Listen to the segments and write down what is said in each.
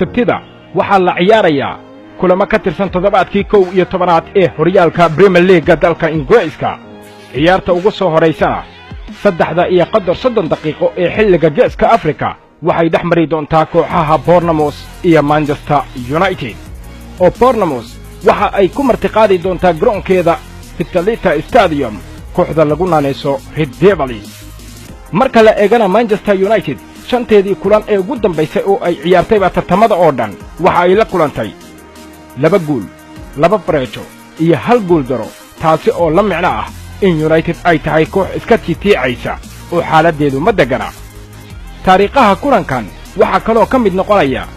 sabtida waxaa la ciyaarayaa kulamo ka tirsan toddobaadkii 11aad ee horyaalka Premier League dalka Ingiriiska. ciyaarta ugu soo horeysana 3:30 daqiiqo ee xilliga Geeska Afrika waxay dhaxmari doontaa kooxaha Bournemouth iyo Manchester United. oo Bournemouth waxa ay ku martiqaadi doontaa garoonkeeda Vitality Stadium kooxda lagu naanayso Red Devils. marka la eegana Manchester United shanteedii kulan ee ugu dambeysay oo ay ciyaartayba tartamada oo dhan waxa ay la kulantay 2 gool 2 bareejo iyo 1 gool daro, taasi oo la micno ah in United ay tahay koox iska tiitiicaysa oo xaaladeedu ma degana. taariikhaha kulankan waxa kaloo ka mid noqonaya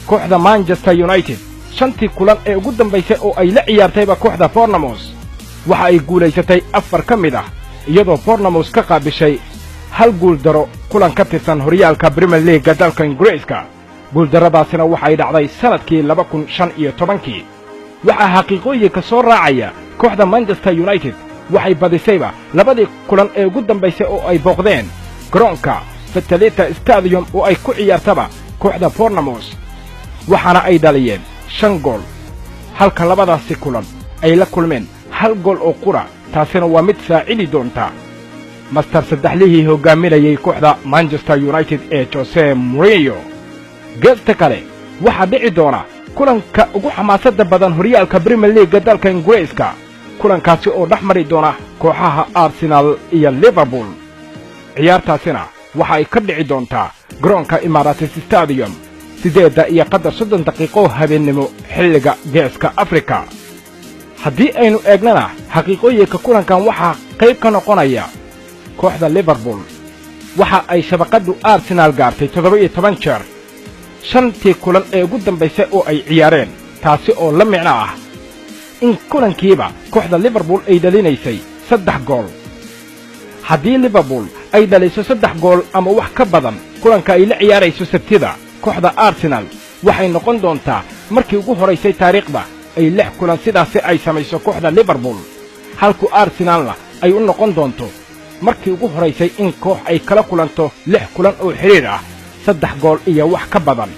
kooxda Manchester United shantii kulan ee ugu dambeysay oo ay la ciyaartayba kooxda Bournemouth waxa ay guulaysatay 4 ka mid ah iyadoo Bournemouth ka qaabishay 1 gool daro kulan ka tirsan horyaalka Premier League dalka Ingiriiska. guuldaradaasina waxay dhacday sanadkii 2015. waxa xaqiiqooyinka soo raacaya kooxda Manchester United waxay badisayba labadii kulan ee ugu dambeysay oo ay booqdeen garoonka Vitality Stadium oo ay ku ciyaartaba kooxda Bournemouth waxaana ay dhaliyeen 5 gool halka labadaasi kulan ay la kulmeen 1 gool oo qura. taasina waa mid saacidi doonta master saddexlihii hogaaminayay kooxda Manchester United ee Jose Mourinho. geesta kale waxaa dhici doona kulanka ugu xamaasadda badan horyaalka Premier League dalka Ingiriiska, kulankaasi oo dhaxmari doona kooxaha Arsenal iyo Liverpool. ciyaartaasina waxa ay ka dhici doontaa garoonka Emirates Stadium 8:30 daqiiqo habeenimo xilliga Geeska Afrika. haddii aynu eegnana xaqiiqooyinka kulankan waxaa qayb ka noqonaya kooxda Liverpool waxa ay shabaqadu Arsenal gaartay 17 jeer shantii kulan ee ugu dambeysay oo ay ciyaareen, taasi oo la micno ah in kulankiiba kooxda Liverpool ay dhalinaysay 3 gool. haddii Liverpool ay dhaliso 3 gool ama wax ka badan kulanka ay la ciyaarayso sabtida kooxda Arsenal waxay noqon doontaa markii ugu horeysay taariikhda ay 6 kulan sidaas ay samayso kooxda Liverpool, halka Arsenalna ay u noqon doonto markii ugu horeysay in koox ay kala kulanto 6 kulan oo xiriir ah 3 gool iyo wax ka badan.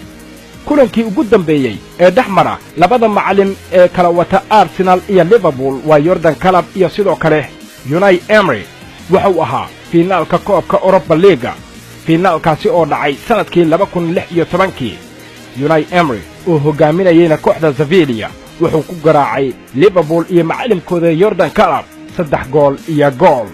kulankii ugu dambeeyay ee dhaxmara labada macallin ee kala wata Arsenal iyo Liverpool waa Jurgen Klopp iyo sidoo kale Unai Emery waxa uu ahaa finaalka koobka Europa League. finaalkaasi oo dhacay sanadkii 2016. Unai Emery oo hogaaminayay kooxda Sevilla wuxuu ku garaacay Liverpool iyo macallinkooda Jurgen Klopp 3 gool iyo gool.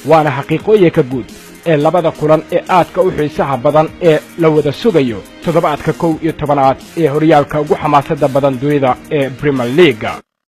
waana xaqiiqooyinka guud ee labada kulan ee aadka u xiisaha badan ee la wada sugayo toddobaadka 11aad ee horyaalka ugu xamaasadda badan dunida ee Premier League.